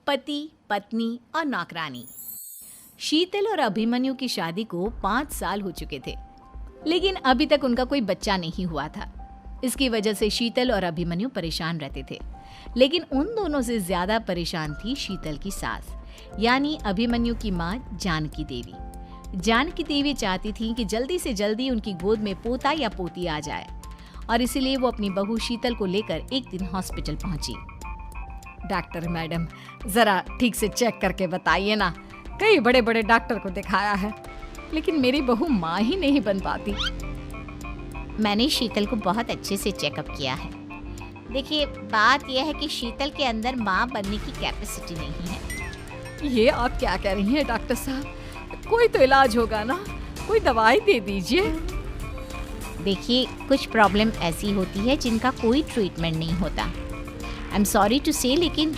पति, पत्नी और नौकरानी। शीतल और अभिमन्यु की शादी को 5 साल हो चुके थे, लेकिन अभी तक उनका कोई बच्चा नहीं हुआ था। इसकी वजह से शीतल और अभिमन्यु परेशान रहते थे, लेकिन उन दोनों से ज्यादा परेशान थी शीतल की सास, यानी अभिमन्यु की माँ जानकी देवी। जानकी देवी चाहती थी कि जल्दी से जल्दी उनकी गोद में पोता या पोती आ जाए, और इसीलिए वो अपनी बहू शीतल को लेकर एक दिन हॉस्पिटल पहुंची। डॉक्टर मैडम, जरा ठीक से चेक करके बताइए ना। कई बड़े बड़े डॉक्टर को दिखाया है, लेकिन मेरी बहू माँ ही नहीं बन पाती। मैंने शीतल को बहुत अच्छे से चेकअप किया है। देखिए, बात यह है कि शीतल के अंदर माँ बनने की कैपेसिटी नहीं है। ये आप क्या कह रही हैं डॉक्टर साहब? कोई तो इलाज होगा ना, कोई दवाई दे दीजिए। देखिए, कुछ प्रॉब्लम ऐसी होती है जिनका कोई ट्रीटमेंट नहीं होता। आई एम सॉरी टू से, लेकिन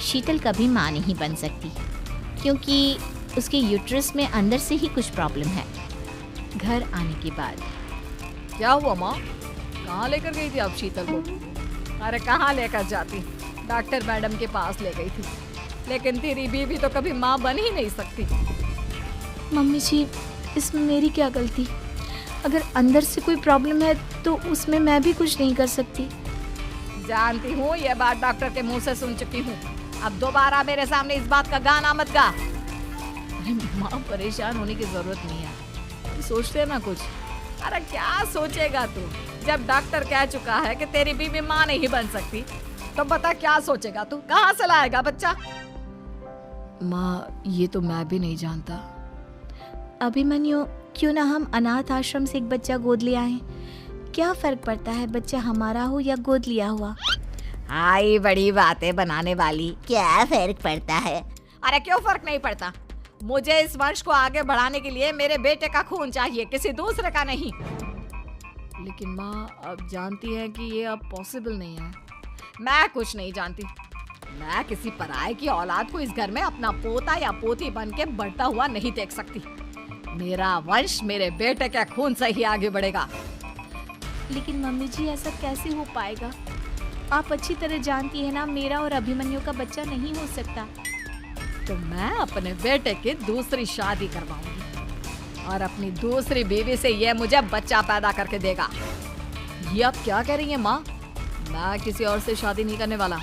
शीतल कभी माँ नहीं बन सकती, क्योंकि उसके यूट्रस में अंदर से ही कुछ प्रॉब्लम है। घर आने के बाद क्या हुआ माँ? कहाँ लेकर गई थी आप शीतल को? अरे कहाँ लेकर जाती, डॉक्टर मैडम के पास ले गई थी, लेकिन तेरी बीवी तो कभी माँ बन ही नहीं सकती। मम्मी जी, इसमें मेरी क्या गलती? अगर अंदर से कोई प्रॉब्लम है तो उसमें मैं भी कुछ नहीं कर सकती। जानती हूँ, ये बात डॉक्टर के मुंह से सुन चुकी हूँ। अब दोबारा मेरे सामने इस बात का गाना मत गा। अरे माँ, परेशान होने की जरूरत नहीं है, सोचते ना कुछ। अरे क्या सोचेगा तू? जब डॉक्टर कह चुका है कि तेरी बीवी माँ नहीं बन सकती, तो बता क्या सोचेगा तू? कहाँ से लाएगा बच्चा? माँ, ये तो मैं भी नहीं जानता। अभिमन्यु, क्यों ना हम अनाथ आश्रम से एक बच्चा गोद ले आए? क्या फर्क पड़ता है बच्चा हमारा हो या गोद लिया हुआ? आई बड़ी बातें बनाने वाली। क्या फर्क पड़ता है? अरे क्यों फर्क नहीं पड़ता? मुझे इस वंश को आगे बढ़ाने के लिए मेरे बेटे का खून चाहिए, किसी दूसरे का नहीं। लेकिन माँ, आप जानती हैं कि ये अब पॉसिबल नहीं है। मैं कुछ नहीं जानती। मैं किसी पराये की औलाद को इस घर में अपना पोता या पोती बन के बढ़ता हुआ नहीं देख सकती। मेरा वंश मेरे बेटे के खून से ही आगे बढ़ेगा। लेकिन मम्मी जी, ऐसा कैसे हो पाएगा? आप अच्छी तरह जानती है ना, मेरा और अभिमन्यु का बच्चा नहीं हो सकता। तो मैं अपने बेटे की दूसरी शादी करवाऊंगी और अपनी दूसरी बीवी से ये मुझे बच्चा पैदा करके देगा। ये आप क्या कह रही हैं माँ? मैं किसी और से शादी नहीं करने वाला।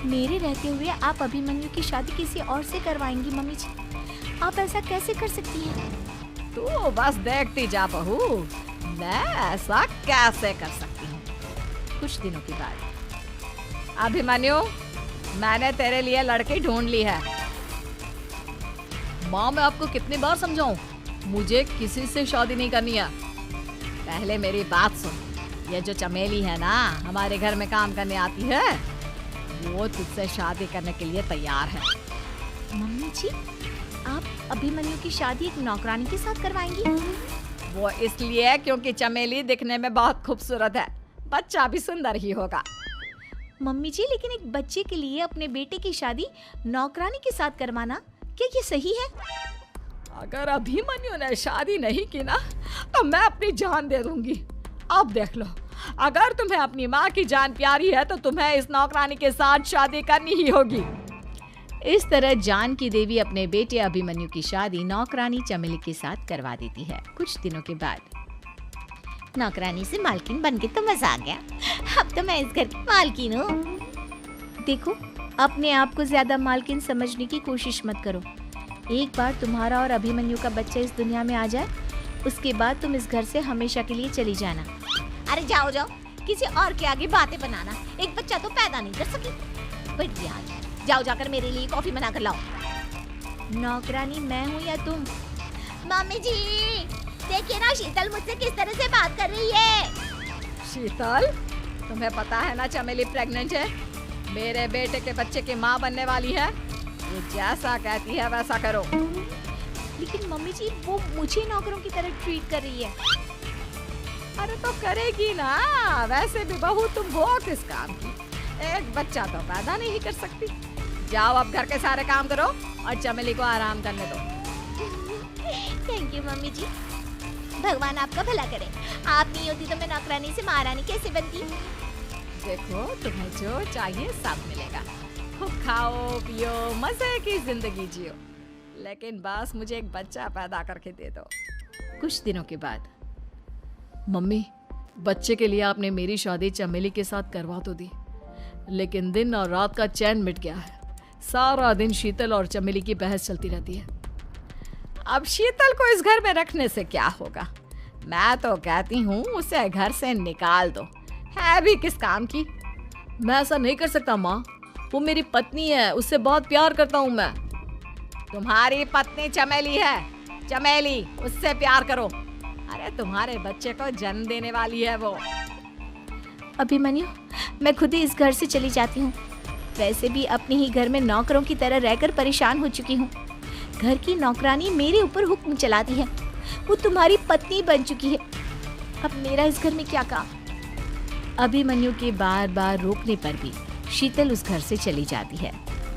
मेरे रहते हुए आप अभिमन्यु की शादी किसी और से करवाएंगी? मम्मी जी, आप ऐसा कैसे कर सकती हैं? तू बस देखती जा बहू, मैं ऐसा कैसे कर सकती हूँ। कुछ दिनों के बाद, अभिमन्यु, मैंने तेरे लिए लड़की ढूंढ ली है। माँ, मैं आपको कितनी बार समझाऊं? मुझे किसी से शादी नहीं करनी है। पहले मेरी बात सुन। ये जो चमेली है ना, हमारे घर में काम करने आती है, वो तुझसे शादी करने के लिए तैयार है। मम्मी जी, आप अभिमन्यु की शादी एक नौकरानी के साथ करवाएंगी? वो इसलिए क्योंकि चमेली दिखने में बहुत खूबसूरत है, बच्चा भी सुंदर ही होगा। मम्मी जी, लेकिन एक बच्चे के लिए अपने बेटे की शादी नौकरानी के साथ करवाना, क्या ये सही है? अगर अभिमन्यु ने शादी नहीं की ना, तो मैं अपनी जान दे दूंगी। अब देख लो, अगर तुम्हें अपनी माँ की जान प्यारी है तो तुम्हें इस नौकरानी के साथ शादी करनी ही होगी। इस तरह जानकी देवी अपने बेटे अभिमन्यु की शादी नौकरानी चमेली के साथ करवा देती है। कुछ दिनों के बाद, नौकरानी से मालकिन बन के तो मजा आ गया। अब तो मैं इस घर की मालकिन हूँ। देखो, अपने आप को ज्यादा मालकिन समझने की कोशिश मत करो। एक बार तुम्हारा और अभिमन्यु का बच्चा इस दुनिया में आ जाए, उसके बाद तुम इस घर से हमेशा के लिए चली जाना। अरे जाओ जाओ, किसी और के आगे बातें बनाना। एक बच्चा तो पैदा नहीं कर सकी। बढ़िया, जाओ जाकर मेरे लिए कॉफी बना कर लाओ। नौकरानी मैं हूँ या तुम? मम्मी जी, देखिए ना, शीतल मुझसे किस तरह से बात कर रही है। शीतल, तुम्हें पता है ना चमेली प्रेग्नेंट है, मेरे बेटे के बच्चे की माँ बनने वाली है। वो जैसा कहती है वैसा करो। लेकिन मम्मी जी, वो मुझे नौकरों की तरह ट्रीट कर रही है। अरे तो करेगी ना, वैसे भी बहू तुम वो किस काम की? एक बच्चा तो पैदा नहीं कर सकती। जाओ अब घर के सारे काम करो और चमेली को आराम करने दो। थैंक यू मम्मी जी, भगवान आपका भला करे। आप नहीं होती तो मैं नौकरानी से महारानी कैसे बनती। देखो, तुम्हें जो चाहिए सब मिलेगा। खूब खाओ पियो मजे की जिंदगी जियो, लेकिन बस मुझे एक बच्चा पैदा करके दे दो। कुछ दिनों के बाद, मम्मी, बच्चे के लिए आपने मेरी शादी चमेली के साथ करवा तो दी, लेकिन दिन और रात का चैन मिट गया है। सारा दिन शीतल और चमेली की बहस चलती रहती है। अब शीतल को इस घर में रखने से क्या होगा? मैं तो कहती हूँ उसे घर से निकाल दो, है भी किस काम की। मैं ऐसा नहीं कर सकता माँ, वो मेरी पत्नी है, उससे बहुत प्यार करता हूँ मैं। तुम्हारी पत्नी चमेली है, चमेली, उससे प्यार करो। अरे तुम्हारे बच्चे को जन्म देने वाली है वो। अभिमन्यु, मैं खुद ही इस घर से चली जाती हूँ। वैसे भी अपने ही घर में नौकरों की तरह रहकर परेशान हो चुकी हूँ। घर की नौकरानी मेरे ऊपर हुक्म चलाती है, वो तुम्हारी पत्नी बन चुकी है। अब मेरा इस घर में क्या काम? अभिमन्यु के बार बार रोकने पर भी शीतल उस घर से चली जाती है।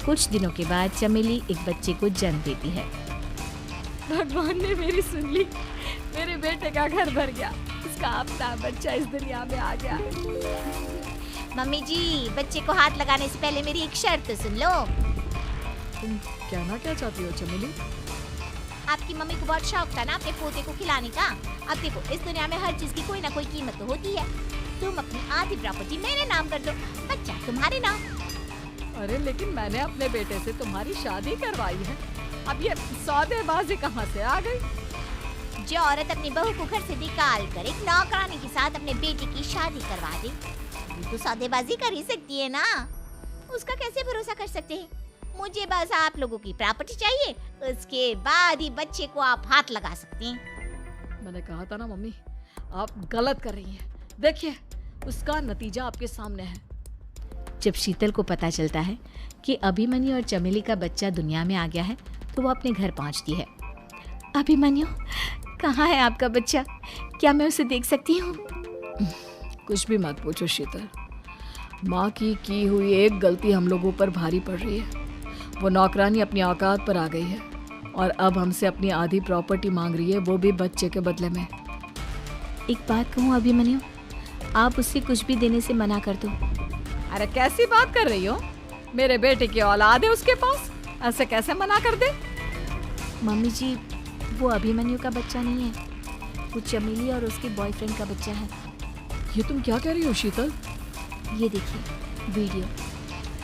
कुछ दिनों के बाद चमेली एक बच्चे को जन्म देती है। भगवान ने मेरी सुन ली, मेरे बेटे का घर भर गया, उसका अपना बच्चा इस दुनिया में आ गया। मम्मी जी, बच्चे को हाथ लगाने से पहले मेरी एक शर्त तो सुन लो। तुम कहना क्या चाहती हो चमेली? आपकी मम्मी को बहुत शौक था ना अपने पोते को खिलाने का। अब देखो, इस दुनिया में हर चीज की कोई ना कोई कीमत तो होती है। तुम अपनी आधी प्रॉपर्टी मेरे नाम कर दो, बच्चा तुम्हारे नाम। अरे लेकिन मैंने अपने बेटे से तुम्हारी शादी करवाई है, अब ये सौदेबाजी कहाँ से आ गई? जो औरत अपनी बहू को घर से निकाल कर एक नौकरानी के साथ अपने बेटे की शादी करवा दे, वो तो सौदेबाजी कर ही सकती है ना। उसका कैसे भरोसा कर सकते हैं? मुझे बस आप लोगों की प्रॉपर्टी चाहिए, उसके बाद ही बच्चे को आप हाथ लगा सकते हैं। मैंने कहा था ना मम्मी, आप गलत कर रही हैं। देखिए, उसका नतीजा आपके सामने है। जब शीतल को पता चलता है कि अभिमन्यु और चमेली का बच्चा दुनिया में आ गया है, तो वो अपने घर पहुंचती है। अभिमन्यु, कहाँ है आपका बच्चा? क्या मैं उसे देख सकती हूँ? कुछ भी मत पूछो शीतल, माँ की हुई एक गलती हम लोगों पर भारी पड़ रही है। वो नौकरानी अपनी औकात पर आ गई है और अब हमसे अपनी आधी प्रॉपर्टी मांग रही है, वो भी बच्चे के बदले में। एक बात कहूँ अभिमन्यु, आप उससे कुछ भी देने से मना कर दो। अरे कैसी बात कर रही हो? मेरे बेटे की औलाद है उसके पास, ऐसे कैसे मना कर दे? मम्मी जी, वो अभिमन्यु का बच्चा नहीं है, वो चमेली और उसके बॉयफ्रेंड का बच्चा है। ये तुम क्या कह रही हो शीतल? ये देखिए वीडियो,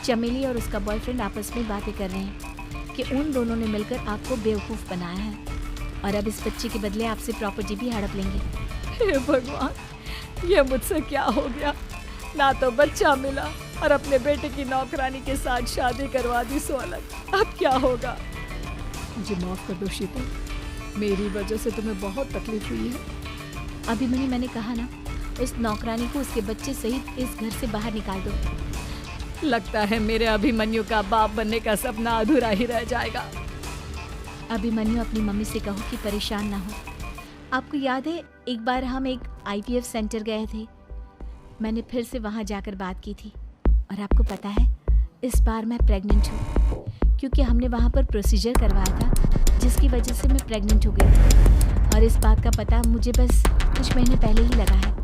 चमेली और उसका बॉयफ्रेंड आपस में बातें कर रहे हैं कि उन दोनों ने मिलकर आपको बेवकूफ़ बनाया है और अब इस बच्चे के बदले आपसे प्रॉपर्टी भी हड़प लेंगे। हे भगवान, ये मुझसे क्या हो गया? ना तो बच्चा मिला और अपने बेटे की नौकरानी के साथ शादी करवा दी सो अलग। अब क्या होगा? मुझे माफ़ कर दो शीतल, मेरी वजह से तुम्हें बहुत तकलीफ हुई है। अभिमन्यु, मैंने कहा ना, उस नौकरानी को उसके बच्चे सहित इस घर से बाहर निकाल दो। लगता है मेरे अभिमन्यु का बाप बनने का सपना अधूरा ही रह जाएगा। अभिमन्यु, अपनी मम्मी से कहो कि परेशान ना हो। आपको याद है, एक बार हम एक IVF सेंटर गए थे, मैंने फिर से वहाँ जाकर बात की थी और आपको पता है, इस बार मैं प्रेग्नेंट हूँ, क्योंकि हमने वहाँ पर प्रोसीजर करवाया था जिसकी वजह से मैं प्रेग्नेंट हो गई थी। और इस बात का पता मुझे बस कुछ महीने पहले ही लगा है।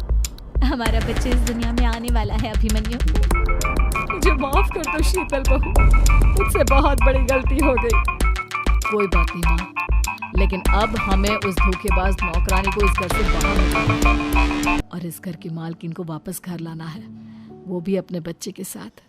हमारा बच्चा इस दुनिया में आने वाला है अभिमन्यु। मुझे माफ कर दो शीतल बहू, मुझसे बहुत बड़ी गलती हो गई। कोई बात नहीं माँ, लेकिन अब हमें उस धोखेबाज नौकरानी को इस घर से बाहर निकालना है और इस घर की मालकिन को वापस घर लाना है, वो भी अपने बच्चे के साथ।